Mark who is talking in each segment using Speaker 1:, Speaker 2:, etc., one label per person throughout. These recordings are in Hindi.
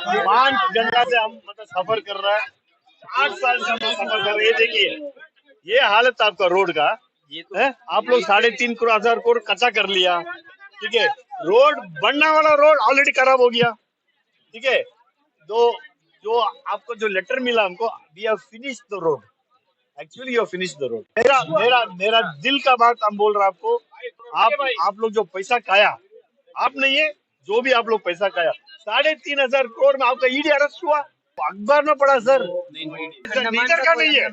Speaker 1: मान गंगा से हम मतलब सफर कर रहा है, 8 साल से हम सफर कर रहे हैं। देखिए ये हालत आपका रोड का है। आप लोग 3,500 करोड़ कच्चा कर लिया, ठीक है। रोड बनने वाला रोड ऑलरेडी खराब हो गया, ठीक है। तो जो आपको जो लेटर मिला हमको, we have finish the road, actually you finish the road. मेरा मेरा मेरा दिल का बात हम बोल रहे हैं आपको। आप लोग जो पैसा खाया, आप नहीं है, जो भी आप लोग पैसा खाया, 3,500 करोड़ में आपका ईडी अरेस्ट हुआ, अखबार में पड़ा सर। इधर का नहीं है,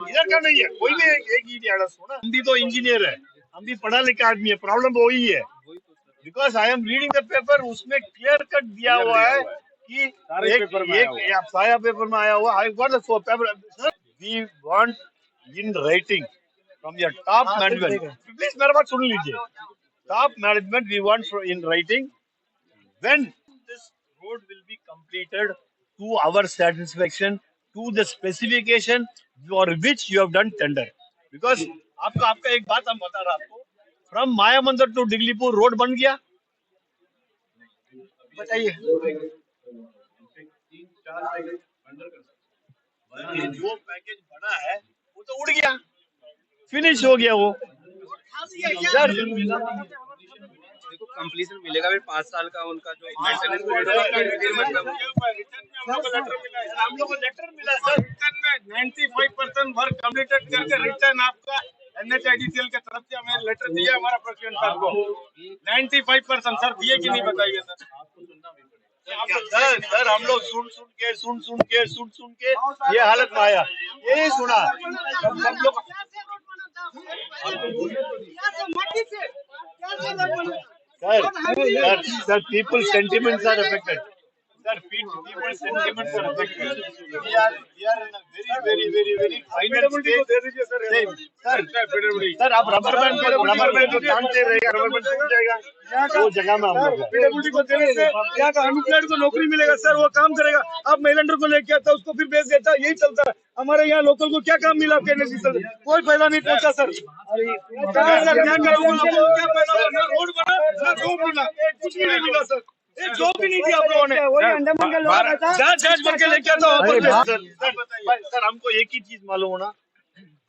Speaker 1: इधर का नहीं है, कोई भी एक ईडी अरेस्ट हो ना। हम भी तो इंजीनियर है, हम भी पढ़ा लिखा आदमी है, प्रॉब्लम वही है। Because I am reading the paper, उसमें क्लियर कट दिया हुआ है कि एक साया पेपर में आया हुआ। I got the paper sir. We want in writing from your top management, please मेरा बात सुन लीजिए। Top management we want in writing when this road will be completed to our satisfaction, to the specification for which you have done tender. Because आपका एक बात हम बता रहा आपको, फ्रॉम माया मंदिर टू डिगलीपुर रोड बन गया, बताइए। जो पैकेज बना है वो तो उड़ गया, फिनिश हो गया वो।
Speaker 2: देखो कंप्लीशन मिलेगा फिर 5 साल का उनका जो मेंटेनेंस मतलब
Speaker 1: हम लोग को लेटर मिला सर,
Speaker 3: 95% वर्क कंप्लीटेड करके रिटर्न आपका NHIDCL की तरफ से हमें लेटर दिया हमारा प्रेसिडेंट साहब को। 95% सर दिए कि नहीं बताइए सर।
Speaker 1: सर हम लोग सुन के ये हालत में आया, यही सुना हम लोग। Sir, people's sentiments are affected. Sir, people's sentiments are affected. We are in a very final stage. Sir, आप रबर बैंड को टांगते रहेगा, रबर बैंड टूट जाएगा, वो जगह में हम लोग
Speaker 3: PWD को देने से यहाँ का अनएम्प्लॉयड को नौकरी मिलेगा सर, वो काम करेगा। अब मेलैंडर को लेके आता उसको फिर बेच देता, यही चलता है। हमारे यहाँ लोकल को क्या काम मिला आपके NHIDCL से? कोई फायदा नहीं पहुंचा सर। रोड बना ना जॉब मिला, कुछ भी नहीं मिला सर, एक जॉब भी नहीं दी आप लोगों ने। जांच करके लेके आता।
Speaker 1: सर हमको एक ही चीज मालूम होना,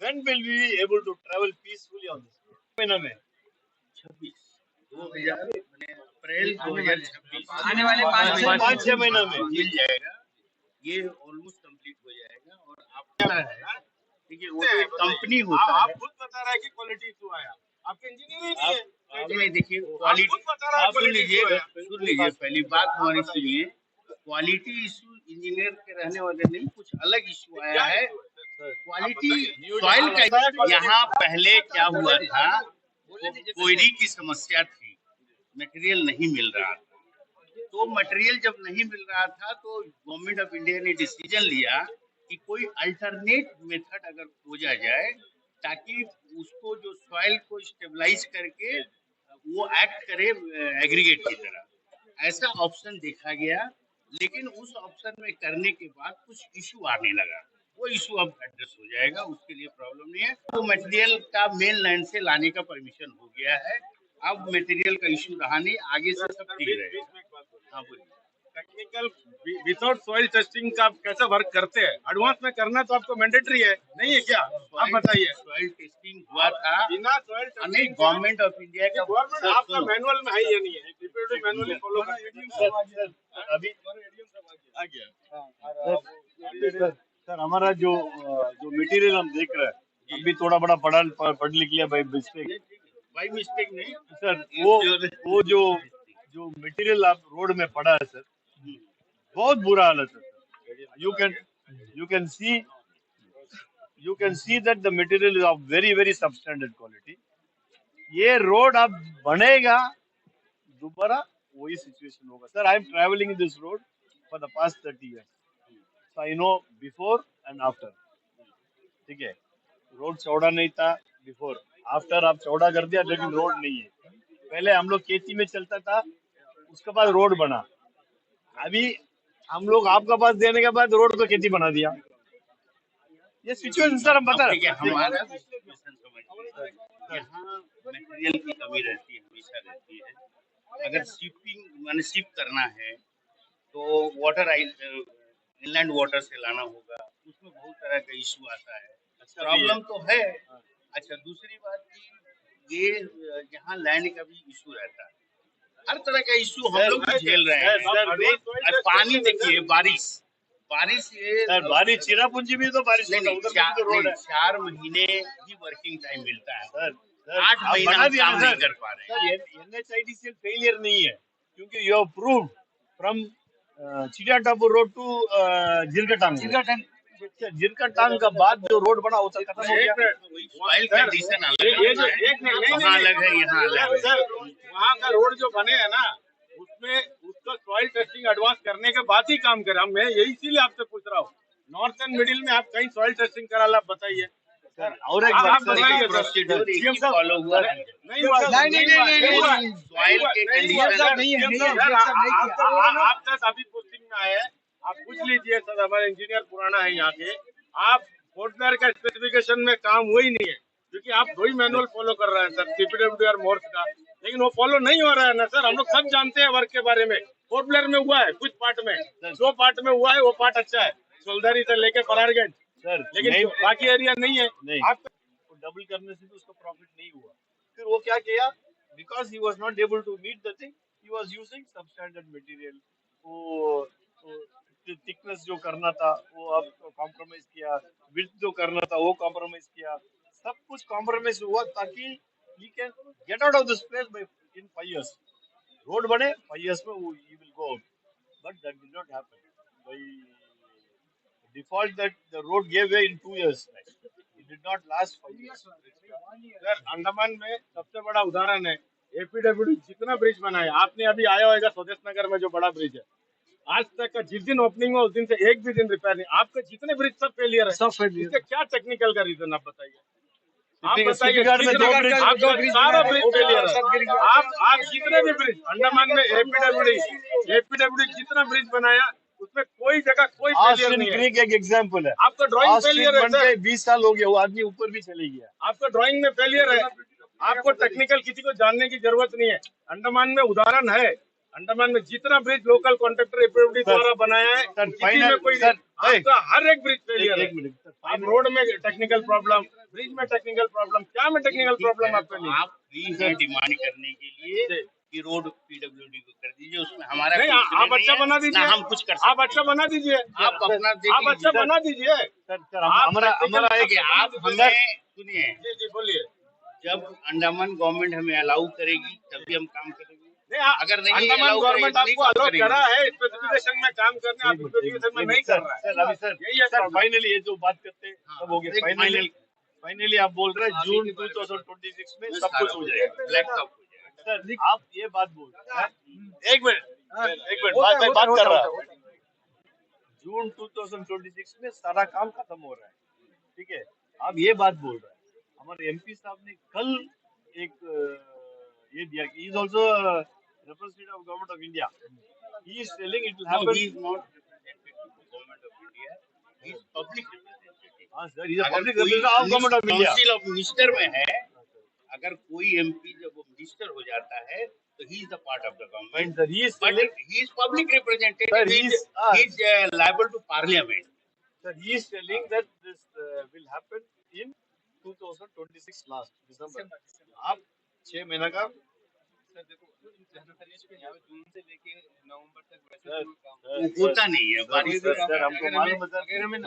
Speaker 1: when will we be able to travel peacefully on this road? महीना में
Speaker 2: अप्रैल 2026 आने वाले 5-6
Speaker 1: महीना में
Speaker 2: मिल जाएगा, ये ऑलमोस्ट कंप्लीट हो जाएगा। और आपका है ठीक है, वो तो एक कंपनी होता है।
Speaker 3: आप खुद बता रहे हैं कि क्वालिटी इशू आया, आपके इंजीनियर नहीं है।
Speaker 2: नहीं देखिए क्वालिटी, आप सुन लीजिए पहली बात हमारी सुनिए। क्वालिटी इशू इंजीनियर के रहने वाले नहीं, कुछ अलग इशू आया है। क्वालिटी सॉइल का यहाँ पहले क्या हुआ था, कोयरी की समस्या थी, मटेरियल नहीं मिल रहा था। तो मटेरियल जब नहीं मिल रहा था तो गवर्नमेंट ऑफ इंडिया ने डिसीजन लिया कि कोई अल्टरनेट मेथड अगर खोजा जाए ताकि उसको जो सॉइल को स्टेबलाइज करके वो एक्ट करे एग्रीगेट की तरह, ऐसा ऑप्शन देखा गया। लेकिन उस ऑप्शन में करने के बाद कुछ इशू आने लगा, वो इशू अब एड्रेस हो जाएगा, उसके लिए प्रॉब्लम नहीं है। तो मटेरियल का मेन लैंड से लाने का परमिशन हो गया है, अब मटेरियल का इशू रहा नहीं, आगे से सब ठीक रहेगा। हाँ बोलिए।
Speaker 3: टेक्निकल विदाउट सॉइल टेस्टिंग का आप कैसे वर्क करते हैं? एडवांस में करना तो आपको मैंडेटरी है, नहीं है क्या? आप बताइए।
Speaker 2: सॉइल टेस्टिंग हुआ था
Speaker 3: बिना सॉइल
Speaker 2: नहीं, गवर्नमेंट ऑफ इंडिया का
Speaker 3: गवर्नमेंट आपका मैनुअल में है या नहीं है? मैनुअली फॉलो
Speaker 1: अभी आ गया। सर हमारा जो मटेरियल हम देख रहे हैं, अभी थोड़ा बड़ा पढ़ लिख लिया बाई मिस्टेक नहीं सर। वो जो मटेरियल आप रोड में पड़ा है सर, बहुत बुरा हालत है sir. You can see that the material is of very substandard quality. ये रोड अब बनेगा दोबारा वही सिचुएशन होगा sir. I am travelling in this road for the past 30 years, so I know before and after, ठीक है। रोड चौड़ा नहीं था बिफोर, आफ्टर आप चौड़ा कर दिया, लेकिन रोड नहीं है। पहले हम लोग खेती में चलता था, उसके बाद रोड बना। अभी हम लोग आपका पास देने के बाद रोड को खेती बना दिया। ये सिचुएशन सर हम बता रहे हैं।
Speaker 2: हमारा यहाँ मटेरियल की कमी रहती है, हमेशा रहती है। अगर शिपिंग माने शिप करना है तो वाटर इनलैंड वाटर से लाना होगा, उसमें बहुत तरह का इशू आता है। प्रॉब्लम तो है। अच्छा, दूसरी बात कि ये यहाँ लैंड का भी इशू रहता है, हर तरह का इशू हम लोग भी झेल रहे हैं। और पानी देखिए, बारिश ये
Speaker 1: बारिश चिरापुंजी में तो बारिश
Speaker 2: नहीं,
Speaker 1: उधर भी तो रोड है
Speaker 2: 4 महीने ही वर्किंग टाइम मिलता है
Speaker 1: सर।
Speaker 2: 8 महीना हम काम नहीं कर पा रहे हैं।
Speaker 1: NHIDCL फेलियर नहीं है, क्योंकि you have proved from Chidiyatapur road to Jirkatang का बाद जो रोड बना होता खत्म हो गया।
Speaker 2: सॉइल कंडीशन अलग है, वहाँ अलग है, यहाँ अलग है।
Speaker 3: सर, वहाँ का रोड जो बने हैं ना, उसमें उसका सॉइल टेस्टिंग एडवांस करने के बाद ही काम करें। मैं यही इसीलिए आपसे पूछ रहा हूँ, नॉर्थ एंड मिडिल में आप कहीं सॉइल टेस्टिंग करा ला, बताइए सर।
Speaker 1: और एक
Speaker 3: आप
Speaker 1: बात
Speaker 3: बताइए
Speaker 2: प्रोसीड्यूर
Speaker 3: CM साहब,
Speaker 2: फॉलो हुआ है।
Speaker 3: नहीं हुआ,
Speaker 2: नहीं, सॉइल के कंडीशन
Speaker 3: आप सर अभी पोस्टिंग में आए हैं, आप पूछ लीजिए सर, हमारे इंजीनियर पुराना है यहाँ के, आप फोर्टवेयर का स्पेसिफिकेशन में काम हुआ ही नहीं है, क्योंकि आप 2 ही मैनुअल फॉलो कर रहे हैं सर, CPWD और मोर्स का, लेकिन वो फॉलो नहीं हो रहा है ना सर। हम लोग सब जानते हैं वर्क के बारे में, फोर्टवेयर में हुआ है कुछ पार्ट में, जो पार्ट में हुआ है वो पार्ट अच्छा है, सोल्डरी से लेके फरारगंज
Speaker 1: सर,
Speaker 3: लेकिन बाकी एरिया नहीं है। आप
Speaker 1: डबल करने से भी उसका प्रॉफिट नहीं हुआ। फिर वो क्या किया, because he was not able to meet the thing, he was using substandard material. वो थिकनेस जो करना था वो अब कॉम्प्रोमाइज किया, विड्थ जो करना था वो कॉम्प्रोमाइज किया, सब कुछ कॉम्प्रोमाइज हुआ ताकि he can get out of this place by in 5 years। Road बने 5 years में वो he will go out, but that did not happen by default that the road gave way in 2 years. It did not last 5 years.
Speaker 3: Sir, Andaman में सबसे बड़ा उदाहरण है APWD जितना ब्रिज बनाया, आपने अभी आया होगा स्वदेश नगर में जो बड़ा ब्रिज है, आज तक का जिस दिन ओपनिंग हुआ उस दिन से एक भी दिन रिपेयर नहीं। आपके जितने ब्रिज सब फेलियर है, इसका क्या टेक्निकल का रीजन आप बताइए। आप बताइए, आपका सारा ब्रिज फेलियर है। आप जितने भी ब्रिज अंडमान में APWD जितना ब्रिज बनाया उसमें कोई जगह कोई फेलियर नहीं है।
Speaker 1: क्रीक एक एग्जांपल है।
Speaker 3: आपका ड्राइंग फेलियर है सर,
Speaker 1: 20 साल हो गया, वो आदमी ऊपर भी चले गया।
Speaker 3: आपका ड्राइंग में फेलियर है, आपको टेक्निकल किसी को जानने की जरूरत नहीं है। अंडमान में उदाहरण है, अंडमान में जितना ब्रिज लोकल कॉन्ट्रैक्टर APWD द्वारा बनाया है, किसी में कोई आपका हर एक ब्रिज फेलियर है। आप रोड में टेक्निकल प्रॉब्लम, ब्रिज में टेक्निकल प्रॉब्लम, क्या में टेक्निकल प्रॉब्लम आपके लिए?
Speaker 2: आप फ्री है डिमांड करने के लिए कि रोड PWD को कर दीजिए, उसमें हमारा
Speaker 3: नहीं, आप अच्छा बना दीजिए,
Speaker 2: हम कुछ कर सकते,
Speaker 3: आप अच्छा बना दीजिए,
Speaker 2: आप अपना
Speaker 3: आप अच्छा बना दीजिए।
Speaker 2: हमारा एक आप हमें सुनिए,
Speaker 3: जी बोलिए।
Speaker 2: जब अंडमान गवर्नमेंट हमें अलाउ करेगी तभी हम काम करेंगे।
Speaker 3: अगर नहीं अंडमान गवर्नमेंट आपको अलाउ करा है स्पेसिफिकेशन में काम करने, आप स्पेसिफिकेशन में नहीं कर रहा है
Speaker 1: सर। अभी सर यही है सर, फाइनली ये जो बात करते हैं सब हो गया। फाइनली आप बोल रहे हैं जून 2026 में सब कुछ हो जाएगा, ब्लैकटॉप हो जाएगा। सर आप ये बात बोल रहे हैं, एक मिनट बात कर रहा हूँ। जून 2026 में सारा काम खत्म हो रहा है, ठीक है। आप ये बात बोल रहे हैं, हमारे MP साहब ने कल एक ये दिया कि is also representative of government of India. He is telling it will happen.
Speaker 2: No, he is not represented to government of India. He is public representative.
Speaker 1: हाँ sir, he is a public representative of government of India.
Speaker 2: Council of Minister में है, अगर कोई MP जब वो मिनिस्टर हो जाता है तो he is a part of the government.
Speaker 1: Sir, he is
Speaker 2: But he is public representative.
Speaker 1: Sir,
Speaker 2: he is liable to parliament.
Speaker 1: Sir, he is telling that this will happen in 2026 last December. आप 6 महीना का
Speaker 4: सर देखो, जून से लेके नवंबर तक वैसे
Speaker 2: होता नहीं है बारिश।
Speaker 1: सर हमको मालूम है,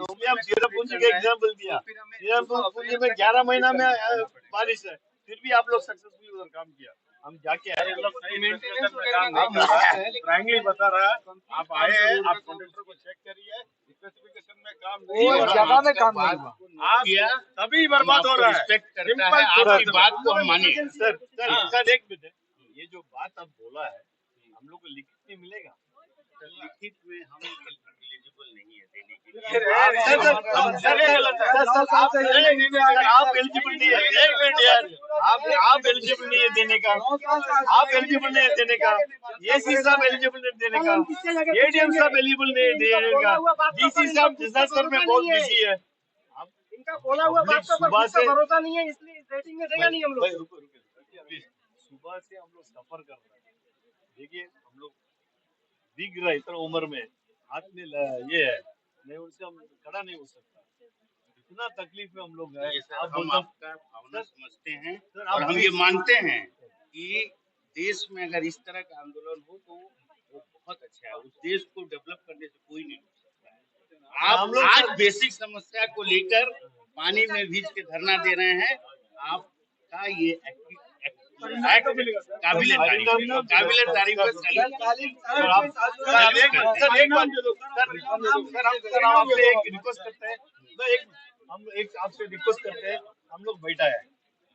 Speaker 1: इसलिए हम चिरापुंजी का एग्जाम्पल दिया। चिरापुंजी में 11 महीना में बारिश है, फिर भी आप लोग सक्सेसफुली उधर काम किया। हम जाके आए,
Speaker 3: फ्रैंकली बता रहा, आप आए हैं, आप कॉन्ट्रैक्टर को चेक करिए, स्पेसिफिकेशन में काम नहीं हो रहा,
Speaker 4: जगह में काम नहीं हुआ,
Speaker 3: आप तभी बर्बाद हो रहा है।
Speaker 2: रिस्पेक्ट करता है, आपकी बात को हम माने।
Speaker 1: सर एक मिनट, ये जो बात अब बोला है हम लोग को लिखित में मिलेगा?
Speaker 2: लिखित में हम एलिजिबल नहीं है देने के लिए।
Speaker 1: आप एलिजिबल नहीं है, एक मिनट यार, आप एलिजिबल नहीं है देने का, आप एलिजिबल नहीं है देने का, AC साहब एलिजिबल नहीं देने का, ADM साहब एलिजिबल नहीं देने का, DC साहब डिजास्टर में बहुत बिजी है।
Speaker 4: इनका बोला हुआ बात का
Speaker 1: सुबह से
Speaker 4: भरोसा नहीं है, इसलिए रेटिंग में देगा नहीं हम लोग।
Speaker 1: सुबह से हम लोग सफर कर रहे हैं। देखिए हम लोग भीग रहा है इतना उम्र में, हाथ में ये है, नहीं उनसे हम खड़ा नहीं हो सकता, इतना तकलीफ में हम लोग है।
Speaker 2: ये सर,
Speaker 1: आप
Speaker 2: हम
Speaker 1: बोलते
Speaker 2: आपका भावना समझते हैं
Speaker 1: सर,
Speaker 2: और
Speaker 1: आप
Speaker 2: हम ये मानते हैं कि देश में अगर इस तरह का आंदोलन हो तो वो बहुत अच्छा है। उस देश को डेवलप करने से कोई नहीं रोक सकता है।
Speaker 1: हम
Speaker 2: आप
Speaker 1: लोग
Speaker 2: आज बेसिक समस्या को लेकर पानी में भीज के धरना दे रहे हैं, आपका ये एक्ट काबिल तारीफ है, काबिल तारीफ है।
Speaker 1: सर आप सर एक बात सर हम आपसे एक रिक्वेस्ट करते हैं, हम एक आपसे रिक्वेस्ट करते हैं, हम लोग बैठा है,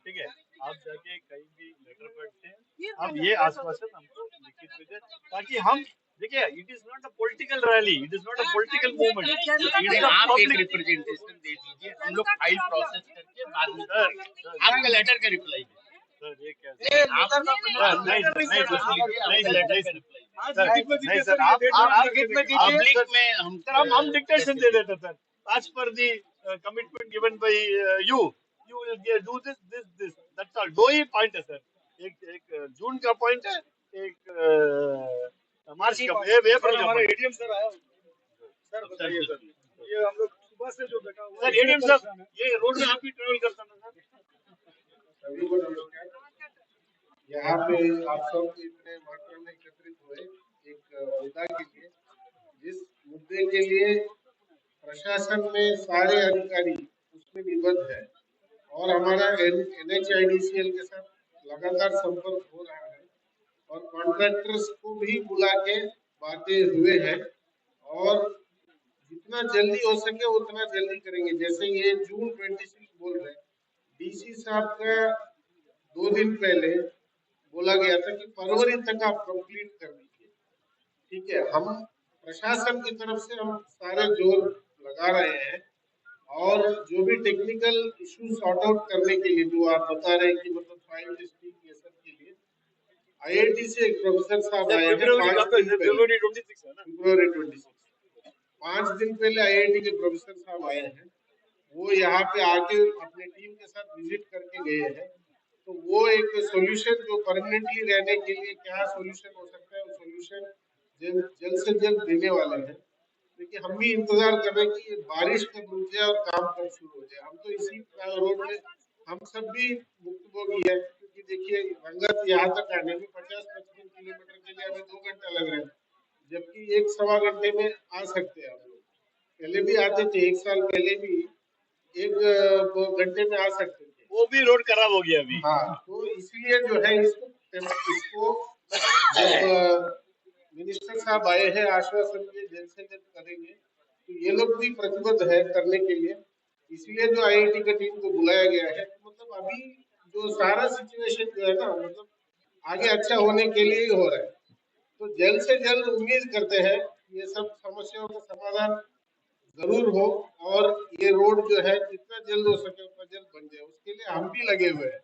Speaker 1: ठीक है, आप जाके कहीं भी लेटर पढ़ते हैं, आप ये आश्वासन हमको लिखित में दें, ताकि हम देखिए, it is not a political rally, it is not a political movement,
Speaker 2: आप एक रिप्रेजेंटेशन दे दीजिए, हम लोग फाइल प्रोसेस करके बाद में आपका लेटर का रिप्लाई दें।
Speaker 1: सर ये क्या नहीं सर, आप
Speaker 2: पब्लिक में
Speaker 1: हम डिक्टेशन दे देते sir, as per the commitment given by you will do this that's all। दो ही पॉइंट है सर, एक जून का पॉइंट है, एक मार्च का, अप्रैल का। हमारा एडीएम सर आया सर, बताइए सर, ये हम लोग सुबह से जो बैठा हुआ सर, एडीएम सर ये रोड में आप ही ट्रेवल करता ना सर,
Speaker 5: सभी को नमस्कार। यहाँ पे आप सब इतने मात्रा में एकत्रित हुए एक मुद्दा के लिए, जिस मुद्दे के लिए प्रशासन में सारे अधिकारी उसमें निबद्ध है और हमारा NHIDCL के साथ लगातार संपर्क हो रहा है और कॉन्ट्रैक्टर्स को भी बुला के बातें हुए हैं और जितना जल्दी हो सके उतना जल्दी करेंगे। जैसे ये जून 26 बोल रहे हैं, DC साहब का 2 दिन पहले बोला गया था कि फरवरी तक आप कंप्लीट कर दीजिए। ठीक है, हम प्रशासन की तरफ से हम सारे जोर लगा रहे हैं और जो भी टेक्निकल इश्यू सॉर्ट आउट करने के लिए जो आप बता रहे हैं कि मतलब फाइल टेस्टिंग ये सब के लिए IIT से एक प्रोफेसर साहब आए हैं फरवरी 26 5 दिन पहले IIT के प्रोफेसर साहब आए हैं, वो यहाँ पे आके अपने टीम के साथ विजिट करके गए हैं। तो वो एक सॉल्यूशन जो परमानेंटली रहने के लिए क्या सॉल्यूशन हो सकता है, वो सॉल्यूशन जल्द से जल्द देने वाले हैं। देखिए, हम भी इंतजार कर रहे हैं कि बारिश कब रुक जाए और काम कब शुरू हो जाए। हम तो इसी रोड में हम सब भी भुक्तभोगी है, क्योंकि देखिए रंगत यहाँ तक आने में 50-55 किलोमीटर के लिए हमें 2 घंटा लग रहा है, जबकि 1-1.25 घंटे में आ सकते हैं। हम लोग पहले भी आते थे, 1 साल पहले भी 1-2 घंटे में आ सकते थे,
Speaker 1: वो भी रोड खराब हो गया अभी।
Speaker 5: हाँ, तो इसलिए जो है इसको मिनिस्टर साहब आए हैं, आश्वासन दिए जल्द से जल्द करेंगे, तो ये लोग भी प्रतिबद्ध है करने के लिए। इसलिए जो IIT की टीम को बुलाया गया है, मतलब अभी जो सारा सिचुएशन जो है ना, मतलब आगे अच्छा होने के लिए ही हो रहा है। तो जल्द से जल्द उम्मीद करते हैं ये सब समस्याओं का समाधान जरूर हो और ये रोड जो है जितना जल्द हो सके उतना जल्द बन जाए, उसके लिए हम भी लगे हुए हैं।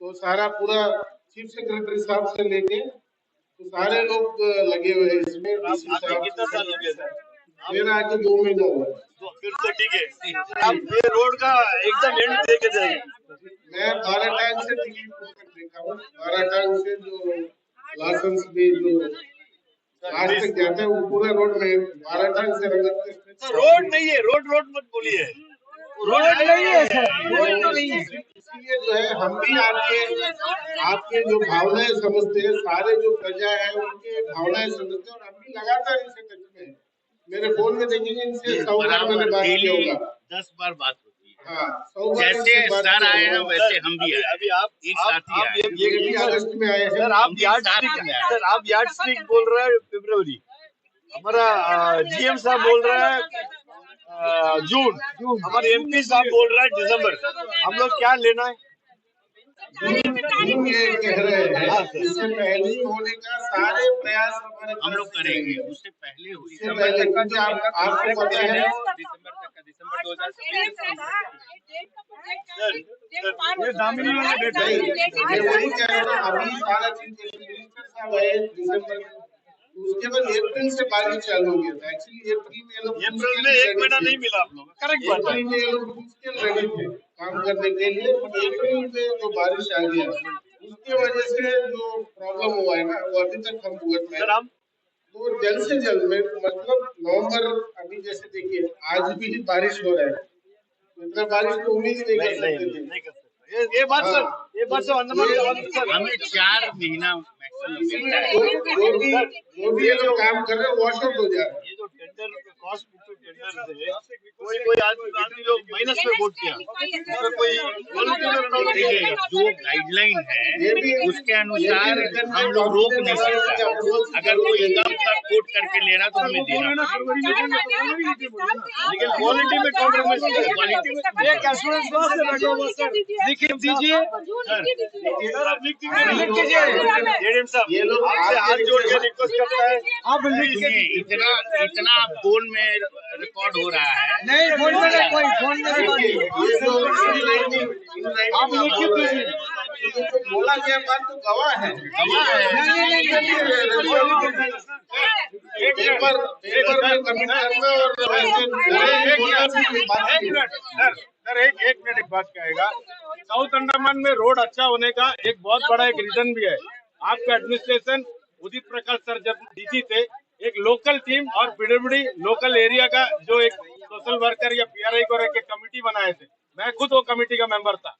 Speaker 5: तो सारा पूरा चीफ सेक्रेटरी साहब से लेके तो सारे लोग लगे हुए हैं इसमें।
Speaker 1: कितना साल हो गया सर?
Speaker 5: मेरा आके 2 महीना हुआ।
Speaker 1: तो फिर तो ठीक है, आप ये रोड का एकदम एंड देके जाइए।
Speaker 5: मैं 12 टाइम से दिल्ली होकर देखा हूँ, 12 टाइम से जो लाइसेंस भी जो आज तक जाते हैं वो पूरा रोड में 12 टाइम से रंगत
Speaker 1: तो रोड नहीं है, रोड मत बोलिए, रोड नहीं है सर, रोड तो नहीं है।
Speaker 5: इसलिए जो है हम भी आपके जो भावनाएं समझते हैं, सारे जो प्रजा है उनके भावनाएं समझते हैं और हम भी लगातार इनसे टच में हैं। मेरे फोन में देखेंगे इनसे 100 बार मैंने बात किया होगा,
Speaker 2: 10 बार बात होती है।
Speaker 5: हाँ, 100 बार
Speaker 2: जैसे सर आए हैं वैसे हम भी आए।
Speaker 1: अभी आप
Speaker 2: एक साथ ही आए।
Speaker 5: ये भी अगस्त में आए हैं।
Speaker 1: सर आप यार्ड स्टिक बोल रहे हैं फरवरी, हमारा GM साहब बोल रहा है जून, हमारे MP साहब बोल रहा है दिसंबर। हम लोग क्या लेना है?
Speaker 5: जून ये कह रहे हैं, इससे पहले होने का सारे प्रयास हमारे
Speaker 2: हम लोग करेंगे, उससे पहले हुई
Speaker 5: इससे पहले क्योंकि आपको पता है
Speaker 4: दिसंबर तक का, दिसंबर 2026
Speaker 5: मैं वही कह रहा हूँ। अभी सारा चीज मिनिस्टर साहब आए दिसंबर में, उसके बाद अप्रैल से बारिश चालू हो गया था। एक्चुअली अप्रैल में ये लोग
Speaker 1: 1 महीना नहीं मिला आप लोग, करेक्ट बात है।
Speaker 5: अप्रैल में ये लोग रेडी थे काम करने के लिए, अप्रैल में जो बारिश आ गया उसके वजह से जो प्रॉब्लम हुआ है ना, वो अभी तक हम भुगत रहे हैं। तो जल्द से जल्द में मतलब नवंबर अभी जैसे देखिए आज भी बारिश हो रहा है, इतना बारिश तो उम्मीद नहीं कर सकते थे।
Speaker 1: नहीं कर सकते। ये बात सर, ये बात सर अंडमान सर
Speaker 2: हमें 4 महीना मैक्सिमम मिलता है।
Speaker 5: जो भी ये लोग काम कर रहे हैं वॉश आउट हो जा रहा है।
Speaker 1: ये जो टेंडर कॉस्ट टेंडर है, कोई आदमी लोग माइनस में वोट किया, उसमें कोई
Speaker 2: देखिए जो गाइडलाइन है उसके अनुसार हम लोग रोक नहीं सकते। अगर कोई कम तक कोट करके ले रहा तो हमें देना,
Speaker 1: लेकिन क्वालिटी में कॉम्प्रोमाइज नहीं है।
Speaker 2: क्वालिटी में
Speaker 1: एक एश्योरेंस क्लास से बैठा हुआ सर, लिख दीजिए सर, आप लिख कीजिए जेडीएम साहब,
Speaker 5: ये लोग
Speaker 1: आपसे हाथ जोड़ के रिक्वेस्ट करता है, आप लिख
Speaker 2: सुनिए, इतना फोन में रिकॉर्ड हो रहा है।
Speaker 1: नहीं फोन में नहीं, कोई फोन में नहीं,
Speaker 5: ये जो
Speaker 1: आप लिख दीजिए।
Speaker 5: बोला गया बात तो गवाह है। पेपर में कमिट करना
Speaker 3: सर एक मिनट एक बात कहेगा। साउथ अंडमान में रोड अच्छा होने का एक बहुत बड़ा एक रीजन भी है। आपका एडमिनिस्ट्रेशन उदित प्रकाश सर जब डीसी थे, एक लोकल टीम और पीडब्ल्यूडी लोकल एरिया का जो एक सोशल वर्कर या पीआरआई को एक कमेटी बनाए थे, मैं खुद वो कमेटी का मेंबर था।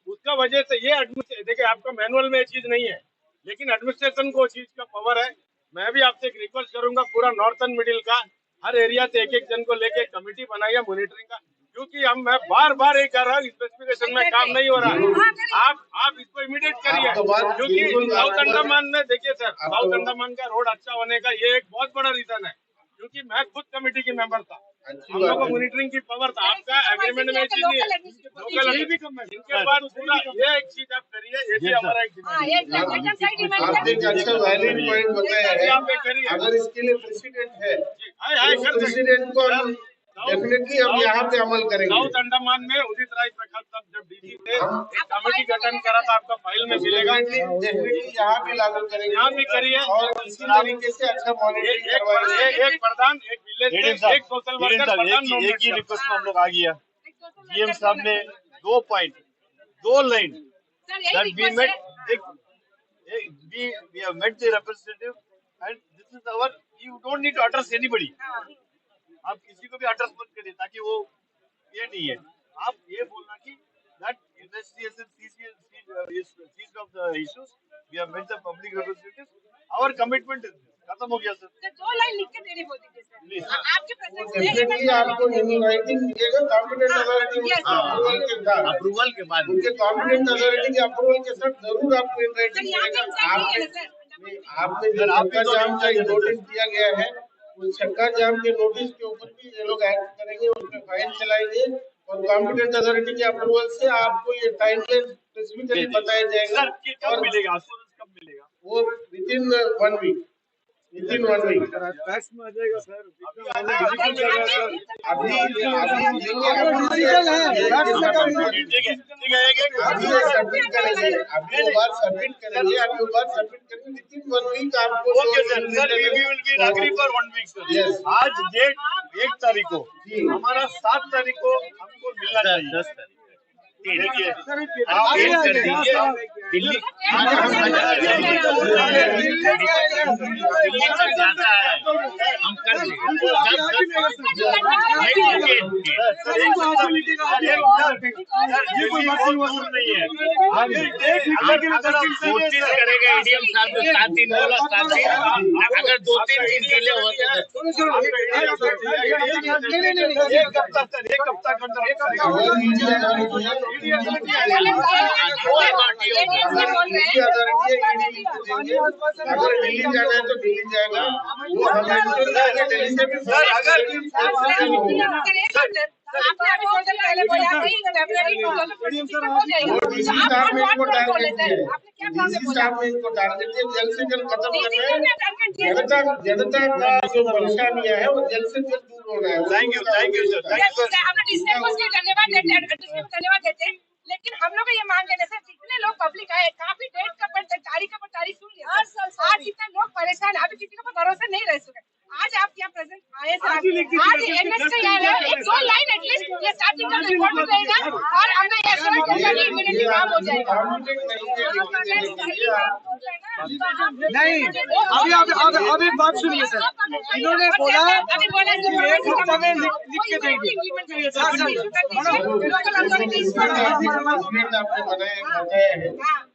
Speaker 3: उसका वजह से ये देखिए आपका मैनुअल में ये चीज नहीं है, लेकिन एडमिनिस्ट्रेशन को चीज का पावर है। मैं भी आपसे एक रिक्वेस्ट करूंगा, पूरा नॉर्थन मिडिल का हर एरिया से एक जन को लेके कमेटी बनाइए मॉनिटरिंग का, क्योंकि मैं बार ये कर रहा हूँ, स्पेसिफिकेशन में काम नहीं हो रहा है। आप इसको इमीडिएट करिए, क्योंकि साउथ अंडमान में देखिए सर, साउथ अंडमान का रोड अच्छा होने का ये एक बहुत बड़ा रीजन है, क्योंकि मैं खुद कमेटी की मेंबर था, हम लोगों को मॉनिटरिंग की पावर था। आपका एग्रीमेंट में चीज नहीं है, लोकल इनके बाद पूरा ये एक चीज आप करिए, ये भी हमारा एक
Speaker 5: आपने एक अच्छा वैलिड पॉइंट बताया है। अगर इसके लिए प्रेसिडेंट है, प्रेसिडेंट को डेफिनेटली हम यहाँ पे अमल करेंगे।
Speaker 3: साउथ अंडमान में उदित राय प्रकाश साहब जब डीसी थे, एक कमेटी गठन करा था, आपका फाइल में मिलेगा।
Speaker 5: डेफिनेटली यहाँ भी लागू करेंगे,
Speaker 3: यहाँ भी करिए
Speaker 5: और इसी तरीके से अच्छा मॉनिटरिंग करवाएंगे।
Speaker 3: एक प्रधान, एक विलेज, एक सोशल वर्कर, प्रधान
Speaker 1: एक ही रिक्वेस्ट में हम लोग आ गया। जीएम साहब ने 2 point 2 line that we have met the representative and this is our, you don't need to address anybody, आप किसी को भी एड्रेस मत करिए, ताकि वो ये नहीं है। आप ये बोलना कि that investigation seized of the issues, we have met the public representatives, our commitment is खत्म हो गया सर।
Speaker 6: 2 लाइन लिख के देनी बोल दीजिए सर, आपके प्रेजेंस में
Speaker 5: डेफिनेटली आपको इन राइटिंग मिलेगा कॉम्पिटेंट अथॉरिटी अप्रूवल के बाद,
Speaker 2: अप्रूवल के बाद
Speaker 5: उनके कॉम्पिटेंट अथॉरिटी के अप्रूवल के साथ जरूर आपको इन राइटिंग मिलेगा। आपने जो चक्का जाम का नोटिस दिया गया है, उस चक्का जाम के नोटिस के ऊपर भी ये लोग एक्ट करेंगे, उसमें फाइन चलाएंगे, और कॉम्पिटेंट अथॉरिटी के अप्रूवल से आपको ये टाइमलेस स्पेसिफिकली बताया जाएगा।
Speaker 1: सर कब मिलेगा, एश्योरेंस कब मिलेगा?
Speaker 5: वो within 1 week, within 1 week
Speaker 1: tax में आ जाएगा सर।
Speaker 5: अभी सबमिट करेंगे, अभी वो बात सबमिट करेंगे, अभी वो बात सबमिट करेंगे, विदिन 1 वीक आपको।
Speaker 1: Okay sir, sir we will be agree for 1 week sir.
Speaker 5: Yes.
Speaker 1: आज डेट 1 तारीख को, हमारा 7 तारीख को हमको मिलना चाहिए। 10 तारीख देखिए, आप
Speaker 2: पेश कर दीजिए दिल्ली, दिल्ली तक जाता है, हम कर देंगे।
Speaker 1: ये कोई मसला नहीं है,
Speaker 2: कोशिश करेगा एडीएम साहब जो 7 दिन बोला 7 दिन, अगर 2-3 दिन डिले होते
Speaker 1: एक हफ्ता
Speaker 5: अगर दिल्ली जाना है तो दिल्ली जाएगा, वो हमें दिल्ली से भी
Speaker 1: सर अगर
Speaker 5: डीसी साहब ने इनको टारगेट दिया है, डीसी साहब ने इनको टारगेट दिया, जल्द से जल्द खत्म करना है। जनता का जो परेशानियां है वो जल्द से जल्द दूर होना है।
Speaker 1: थैंक यू सर,
Speaker 6: धन्यवाद देते हैं, लेकिन हम लोग ये मांग रहे हैं, जितने लोग पब्लिक आए, काफी डेट का तारीख सुन लिया, आज इतने लोग परेशान, अभी किसी को भरोसा नहीं रह सके। आज आप क्या प्रेजेंट आए सर, आज एनएस का यार एक दो लाइन एटलीस्ट ये स्टार्टिंग का रिपोर्ट देगा और हमें एश्योरेंस होगा कि इमीडिएटली काम हो जाएगा।
Speaker 7: नहीं, अब एक बात सुनिए सर, इन्होंने बोला
Speaker 6: अभी बोला
Speaker 7: कि एक हफ्ता में लिख के देंगे।
Speaker 5: आपने बताया है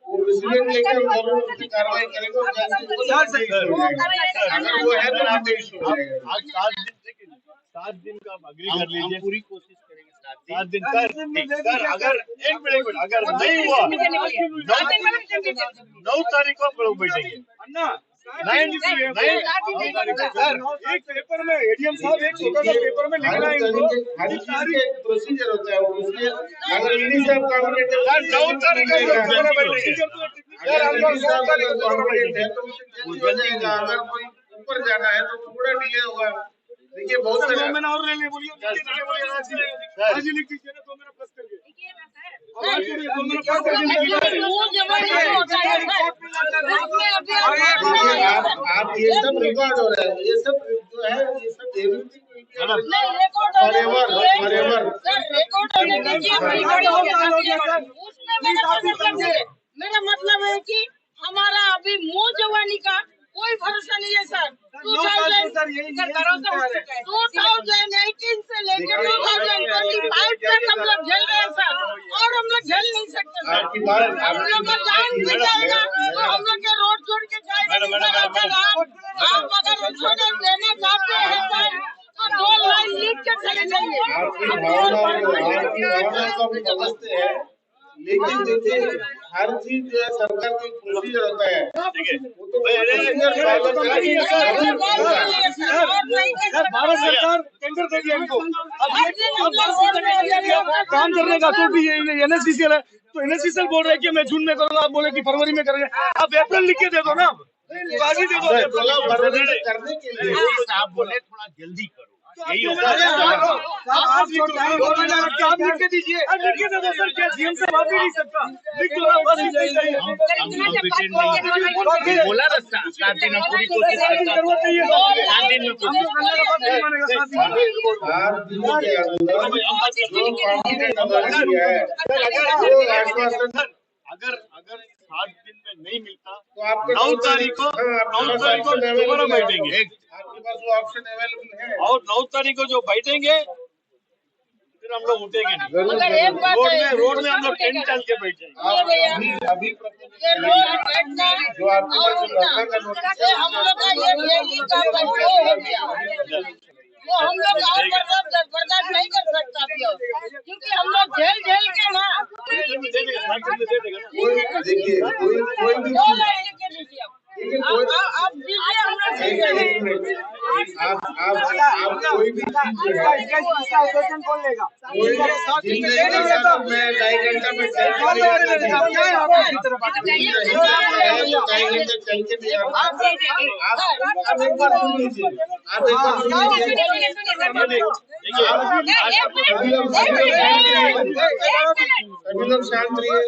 Speaker 5: वो प्रेसिडेंट लेकर गवर्नमेंट उसकी कार्रवाई करेगा और अगर वो है तो आप इशू हो जाएगा।
Speaker 1: आज 7 दिन का आप अग्री कर लीजिए।
Speaker 2: पूरी कोशिश करेंगे
Speaker 1: 7 दिन सर अगर एक मिनट अगर नहीं हुआ 9 तारीख को आप लोग बैठेंगे।
Speaker 3: सर एक पेपर में एडीएम साहब एक छोटा सा पेपर में लिखना है इनको
Speaker 5: हर चीज के प्रोसीजर होता है वो इसलिए अगर ईडी साहब कॉम्पिटेंट है
Speaker 1: 9 तारीख को
Speaker 5: अगर ईडी साहब कॉम्पिटेंट है तो जल्दी हो जाएगा। अगर कोई ऊपर जाना है तो थोड़ा डिले होगा। देखिए बहुत सारे
Speaker 3: 2 महीना और लेने बोलिए, आज ही लिख दीजिए ना 2 महीना प्लस करके।
Speaker 5: आप ये सब रिकॉर्ड हो रहा है, ये सब जो है ये सब
Speaker 6: मेरा मतलब है कि हमारा अभी मुँह जवानी का कोई भरोसा नहीं है सर। 2018 से लेकर 2025 तक हम लोग झेल रहे हैं सर और हम लोग झेल नहीं सकते सर। हम लोग का जान भी जाएगा तो हम लोग के रोड छोड़ के जाएगा। आप अगर इंश्योरेंस देना चाहते हैं सर तो 2 लाइन लिख के चले जाइए।
Speaker 5: समझते हैं लेकिन देखिए हर चीज जो है सरकार की प्रोसीजर होता है वो तो
Speaker 3: भारत सरकार टेंडर दे दिया इनको, अब काम करने का तो भी एनएससीसीएल है तो एनएससीसीएल बोल रहे हैं कि मैं जून में करूंगा, आप बोले कि फरवरी में करेंगे। आप अप्रैल लिख के दे दो ना, बाजी दे दो
Speaker 5: करने के लिए
Speaker 2: आप बोले थोड़ा जल्दी करो यही
Speaker 3: आप लिख के दीजिए, लिख के दे दो सर। क्या सीएम से बात भी नहीं सकता, लिख दो
Speaker 2: बोला ना 7 दिन हम पूरी कोशिश करते हैं 7 दिन में कोशिश
Speaker 1: अगर 7 दिन में नहीं मिलता
Speaker 5: तो आपको
Speaker 1: 9 तारीख को दोबारा बैठेंगे
Speaker 5: आपके पास वो ऑप्शन अवेलेबल है
Speaker 1: और 9 तारीख को जो बैठेंगे फिर हम लोग उठेंगे नहीं। रोड में हम लोग टेंट डाल के बैठ जाएंगे।
Speaker 5: अभी जो आपके पास धरना का नोटिस है
Speaker 6: हम लोग का ये डेली का कंट्रोल हो गया वो हम लोग बर्दाश्त नहीं कर सकता क्योंकि हम लोग झेल के ना
Speaker 5: देखिए कोई भी
Speaker 6: आप दीजिए हम लोग
Speaker 5: आप कोई भी चीज जो है मैं 2.5 घंटा में चल के नहीं आप एक बार सुन लीजिए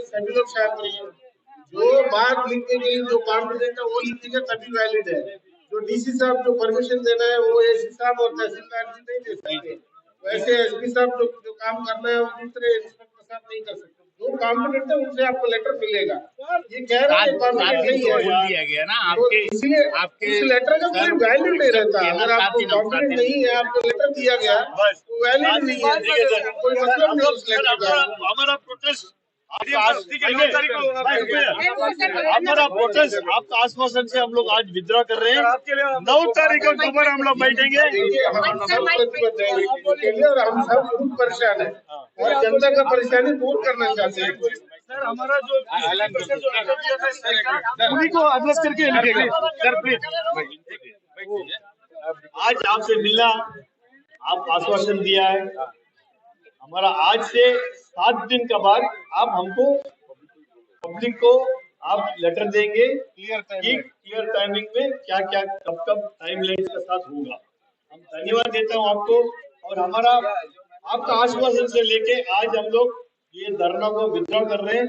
Speaker 5: सभी लोग शांत रहिए जो बात लिखने के लिए जो कॉम्पिटेंट है वो लिखिएगा तभी वैलिड है। जो डीसी साहब जो परमिशन देना है वो एसपी साहब और तहसीलदार जी नहीं दे सकते। वैसे एसपी साहब जो काम करना है वो दूसरे इंस्पेक्टर साहब नहीं कर सकते। जो कॉम्पिटेंट है उनसे आपको लेटर मिलेगा। ये कह रहे हैं कॉम्पिटेंट नहीं है
Speaker 2: दिया गया ना आपके
Speaker 5: इसलिए
Speaker 2: आपके
Speaker 5: इस लेटर का कोई वैल्यू नहीं रहता। अगर आपको कॉम्पिटेंट नहीं है आपको लेटर दिया गया तो वैलिड नहीं है, कोई मतलब नहीं उस लेटर का।
Speaker 1: हमारा प्रोटेस्ट हमारा प्रोटेस्ट आपका आश्वासन से हम लोग आज विड्रॉ कर रहे हैं। 9 तारीख को दोबारा हम लोग बैठेंगे।
Speaker 5: देखिए हम सब प्रतिबद्ध हैं और हम सब खूब परेशान हैं और जनता का परेशानी दूर करना चाहते हैं।
Speaker 3: सर हमारा जो उन्हीं को एड्रेस करके लिखेगा सर प्लीज।
Speaker 1: आज आपसे मिला, आप आश्वासन दिया है। हमारा आज से 7 दिन के बाद आप हमको पब्लिक को आप लेटर देंगे क्लियर टाइमिंग में क्या क्या कब टाइम लाइन के साथ होगा। हम धन्यवाद देता हूँ आपको और हमारा आपका आश्वासन से लेके आज हम लोग ये धरना को विड्रॉ कर रहे हैं।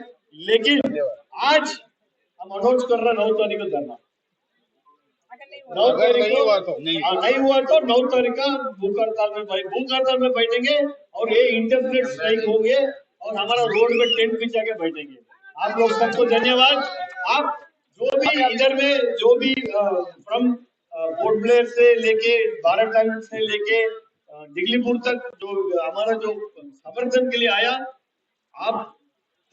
Speaker 1: लेकिन आज हम अनाउंस कर रहे हैं 9 तारीख को धरना। 9 तारीख
Speaker 3: नहीं
Speaker 1: को
Speaker 3: हुआ तो
Speaker 1: नहीं हुआ तो 9 तारीख का भूख हड़ताल में बैठेंगे और ये इंटरनेट स्ट्राइक होंगे और हमारा रोड में टेंट बिछा के बैठेंगे। आप लोग सबको धन्यवाद। आप जो भी इधर में जो भी फ्रॉम पोर्ट ब्लेयर से लेके बाराटांग से लेके दिगलीपुर तक जो हमारा जो समर्थन के लिए आया, आप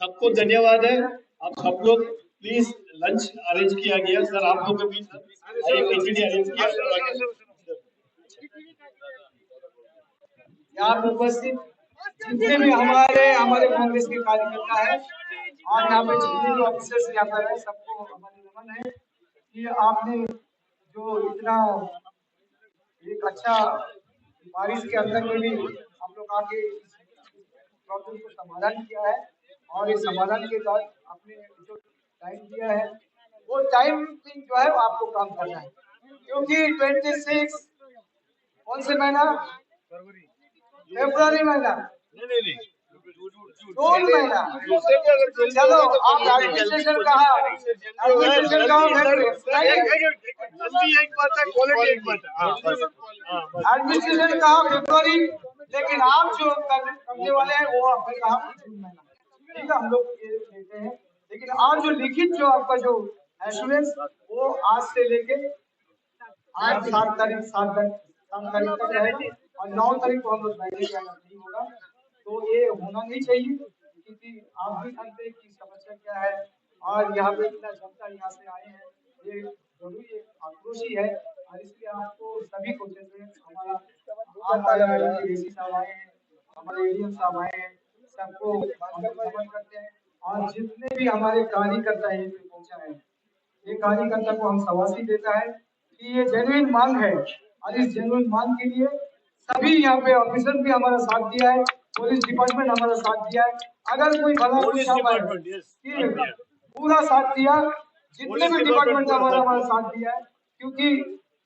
Speaker 1: सबको धन्यवाद है। आप सब लोग प्लीज लंच अरेंज किया गया सर, आप लोग के बीच अरेंज किया।
Speaker 7: यहाँ पे उपस्थित जितने भी हमारे कांग्रेस के कार्यकर्ता है और यहाँ पे जितने भी ऑफिसर्स यहाँ पर है, सबको हमारे नमन है कि आपने जो इतना एक अच्छा बारिश के अंदर में भी हम लोग आके प्रॉब्लम को समाधान किया है और इस समाधान के बाद आपने जो टाइम दिया है वो टाइम जो है वो आपको काम करना है, क्योंकि 26 कौन से महीना, फरवरी महीना, जून महीना। चलो आप एडमिनिस्ट्रेशन कहा एडमिनिस्ट्रेशन कहा फरवरी, लेकिन आप जो करने वाले हैं वो आपने कहा जून महीना। ठीक है, हम लोग ये लेते हैं, लेकिन आज जो लिखित जो आपका जो एश्योरेंस वो आज से लेके आज 7 तारीख तक रहेगा और 9 तारीख को हम लोग बैठेंगे, नहीं होगा तो ये होना नहीं चाहिए, क्योंकि आप भी जानते हैं कि समस्या क्या है और यहाँ पे इतना जनता यहाँ से आए हैं, ये जरूरी आक्रोशी है और इसलिए आपको सभी को जैसे हमारा डीसी साहब आए हैं, हमारे एडीएम साहब आए हैं, सबको हम नमन करते हैं और जितने भी हमारे कार्यकर्ता यहाँ पे पहुंचा है, ये कार्यकर्ता को हम शाबाशी देता है कि ये जेन्युइन मांग है और इस जेन्युइन मांग के लिए सभी यहाँ पे ऑफिसर भी हमारा साथ दिया है, पुलिस डिपार्टमेंट हमारा साथ दिया है। अगर कोई भला पूरा साथ दिया, जितने भी डिपार्टमेंट हमारा साथ दिया है, क्योंकि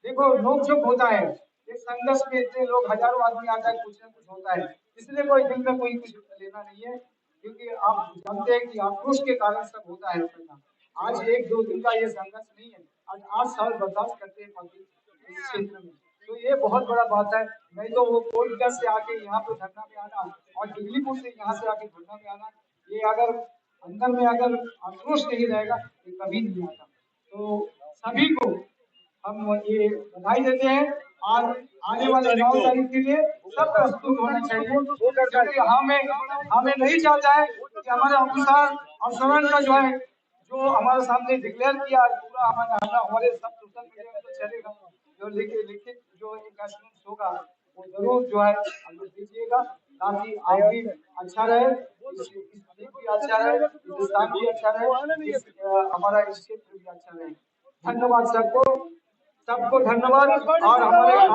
Speaker 7: देखो नोक-झोंक होता है, एक संघर्ष में इतने लोग हजारों आदमी आता है, कुछ न कुछ होता है, इसलिए कोई दिल में कोई कुछ लेना नहीं है, क्योंकि आप जानते हैं कि आक्रोश के कारण सब होता है। आज 1-2 दिन का ये संघर्ष नहीं है, आज 8 साल बर्दाश्त करते हैं इस क्षेत्र में, तो ये बहुत बड़ा बात है। नहीं तो वो कोलकाता से आके यहाँ पे धरना में आना और दिल्लीपुर से यहाँ से आके धरना में आना, ये अगर अंदर में अगर आक्रोश नहीं रहेगा ये कभी नहीं आता। तो सभी को हम ये बधाई देते हैं और आने वाले 9 तारीख के लिए सब प्रस्तुत होना चाहिए, क्योंकि हमें नहीं चाहता है कि हमारे ऑफिसर और सवन का जो है जो हमारे सामने डिक्लेयर किया पूरा हमारे सब सोशल मीडिया में तो चलेगा, जो लिखित जो एक एश्योरेंस होगा वो जरूर जो है हम लोग दीजिएगा, ताकि आप भी अच्छा रहे, भी अच्छा रहे, हिंदुस्तान भी अच्छा रहे, हमारा क्षेत्र भी अच्छा रहे। धन्यवाद सबको धन्यवाद। और हमारे